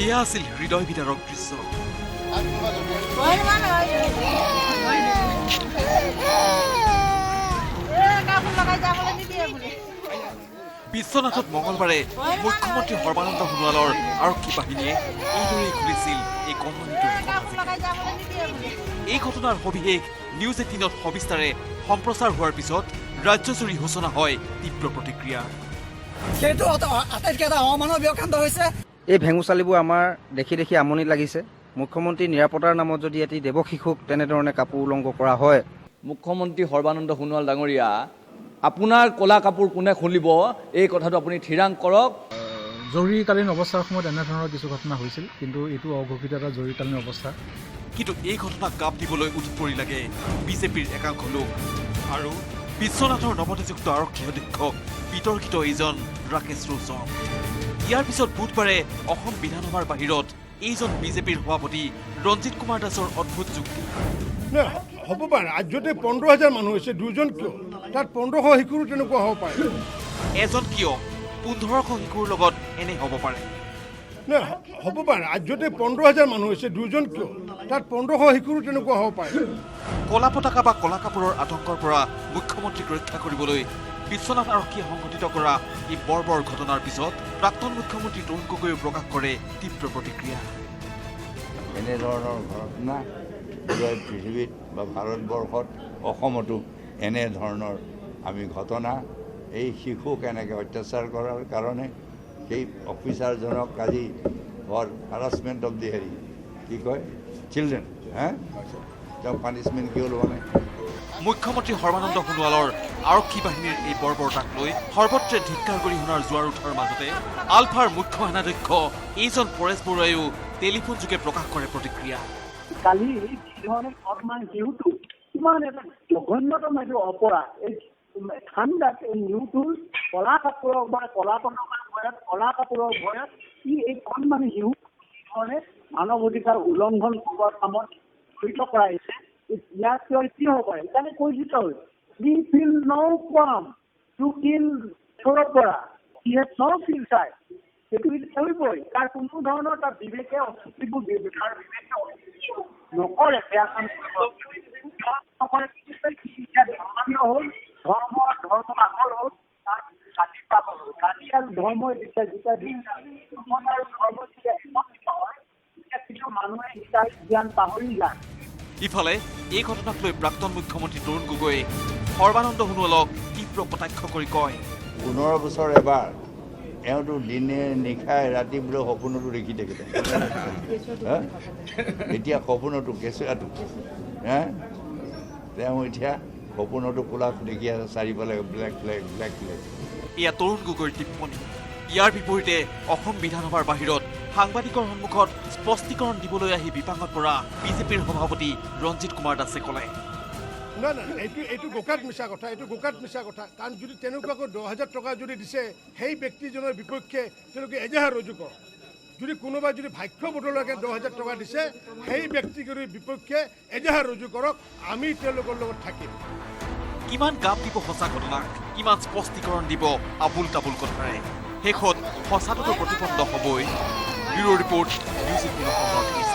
এয়া আছিল হৃদয় বিদাৰক দৃশ্য। বিশ্বনাথত মঙলবাৰে মুখ্যমন্ত্ৰী সৰ্বানন্দ সোণোৱালৰ আৰক্ষী বাহিনীয়ে এইদৰে খুলিছিল এই কমনীটোৰ। এই ঘটনাৰ সবিশেষ নিউজ 18ত সবিস্তাৰে সম্প্ৰচাৰ হোৱাৰ পিছত ৰাজ্যজুৰি সূচনা হয় তীব্ৰ প্ৰতিক্ৰিয়া। সেইটো আটাইতকৈ এটা অমানৱীয় কাণ্ড হৈছে। এই ভেঙুচালিবোৰ আমাৰ দেখি দেখি আমনি লাগিছে। মুখ্যমন্ত্ৰী নিৰাপত্তাৰ নামত যদি এটি দেৱক শিশুক তেনেধৰণে কাপোৰ উলংঘ কৰা হয়। মুখ্যমন্ত্ৰী সৰ্বানন্দ সোণোৱাল ডাঙৰীয়া, আপোনাৰ ক'লা কাপোৰ কোনে খুলিব এই কথাটো আপুনি থিৰাং কৰক। জৰুৰীকালীন অৱস্থাৰ সময়ত এনেধৰণৰ কিছু ঘটনা হৈছিল, কিন্তু এইটো অঘোষিত এটা জৰুৰীকালীন অৱস্থা। কিন্তু এই ঘটনাক গাপ দিবলৈ উঠি পৰি লাগে বিজেপিৰ একাংশ লোক আৰু বিশ্বনাথৰ নৱনিযুক্ত আৰক্ষী অধীক্ষক বিতৰ্কিত এইজন ৰাকেশ ৰৌছম। ইয়াৰ পিছত বুধবাৰে অসম বিধানসভাৰ বাহিৰত এইজন বিজেপিৰ সভাপতি ৰঞ্জিত কুমাৰ দাসৰ অদ্ভুত যুক্তি। হ'ব পাৰে ৰাজ্যতে 15,000 মানুহ হৈছে, দুজন কিয়? তাত 1500 শিশুৰো তেনেকুৱা হ'ব পাৰে। এজন কিয় 1500 শিশুৰ লগত এনে হ'ব পাৰে? হ'ব পাৰে ৰাজ্যতে 15,000 মানুহ হৈছে, দুজন কিয়? তাত 1500 শিশুৰো তেনেকুৱা হ'ব পাৰে। কলা পতাকা বা কলা কাপোৰৰ আতংকৰ পৰা মুখ্যমন্ত্ৰীক ৰক্ষা কৰিবলৈ বিশ্বনাথ আৰক্ষীয়ে সংঘটিত কৰা এই বৰ্বৰ ঘটনাৰ পিছত প্ৰাক্তন মুখ্যমন্ত্ৰী তৰুণ গগৈয়ে প্ৰকাশ কৰে তীব্ৰ প্ৰতিক্ৰিয়া। এনেধৰণৰ ঘটনা পৃথিৱীত বা ভাৰতবৰ্ষত অসমতো এনেধৰণৰ আমি ঘটনা এই শিশুক এনেকৈ অত্যাচাৰ কৰাৰ কাৰণে সেই অফিচাৰজনক আজি ফৰ হাৰাছমেণ্ট অফ দি হেৰি কি কয় চিলড্ৰেন তেওঁ পানিছমেণ্ট কিয় লোৱা নাই? মুখ্যমন্ত্ৰী সৰ্বানন্দ সোণোৱালৰ আৰক্ষী বাহিনীৰ এই বৰ্বৰতাক লৈ সৰ্বত্ৰে ধিক্কাৰ গৰিহণাৰ জোৱাৰ উঠাৰ মাজতে আলফাৰ মুখ্য সেনাধ্যক্ষ এইজন পৰেশ বৰুৱাইও টেলিফোন যোগে প্ৰকাশ কৰে প্ৰতিক্ৰিয়া। কালি যিধৰণে শিশুটো কিমান এটা জঘন্যতম এইটো অপৰাধ। এই ঠাণ্ডাত এই শিশুটোৰ কলা কাপোৰৰ বা কলা পতাকাৰ ভয়ত কলা কাপোৰৰ ভয়ত এই কণমানি শিশু ধৰণে মানৱ অধিকাৰ উলংঘন কৰাৰ কামত জড়িত কৰাইছে। ইয়াৰ কি হ'ব পাৰে? সেইকাৰণে কৈছিল we feel no qualm to kill Sourav Bora, he has no suicide। সেইটো কৰিবই, তাৰ কোনো ধৰণৰ তাৰ বিবেকে অস্তিত্ববোৰ তাৰ বিবেকে নকৰে বেয়া কাম নকৰে। ধৰ্মীয় হ'ল ধৰ্ম আগৰ হ'ল তাৰ জাতি পাগল হ'ল। জাতি আৰু ধৰ্মই যেতিয়া আৰু ধৰ্ম যেতিয়া একত্ৰিত হয় তেতিয়া কিছু মানুহে হিতাই জ্ঞান পাহৰি যায়। ইফালে এই ঘটনাক লৈ প্ৰাক্তন মুখ্যমন্ত্ৰী তৰুণ গগৈয়ে সৰ্বানন্দ সোণোৱালক তীব্ৰ কটাক্ষ কৰি কয়, 15 বছৰ এবাৰ এওঁতো দিনে নিশাই ৰাতি বোলে সপোনতো দেখি থাকিলে। এতিয়া সপোনতো কেঁচুৱাটো তেওঁ এতিয়া সপোনতো কোলা দেখি আছে, চাৰিওফালে ব্লেক ব্লেক ব্লেক ব্লেক। এয়া তৰুণ গগৈৰ টিপ্পনী। ইয়াৰ বিপৰীতে অসম বিধানসভাৰ বাহিৰত সাংবাদিকৰ সন্মুখত স্পষ্টীকৰণ দিবলৈ আহি বিপাঙত পৰা বিজেপিৰ সভাপতি ৰঞ্জিত কুমাৰ দাসে ক'লে, নাই এইটো গোকাত মিছা কথা, এইটো গোকাত মিছা কথা। কাৰণ যদি তেনেকুৱাকৈ 10,000 টকা যদি দিছে সেই ব্যক্তিজনৰ বিপক্ষে তেওঁলোকে এজাহাৰ ৰুজু কৰক। যদি কোনোবাই যদি ভাগ্য বদলকে 10,000 টকা দিছে সেই ব্যক্তিজনৰ বিপক্ষে এজাহাৰ ৰুজু কৰক, আমি তেওঁলোকৰ লগত থাকিম। কিমান গাপ দিব সঁচা ঘটনাক, কিমান স্পষ্টীকৰণ দিব আবুল তাবুল কথাৰে, শেষত সঁচাটোতো প্ৰতিপন্ন হ'বই। Bureau report, news 18 Assam north east.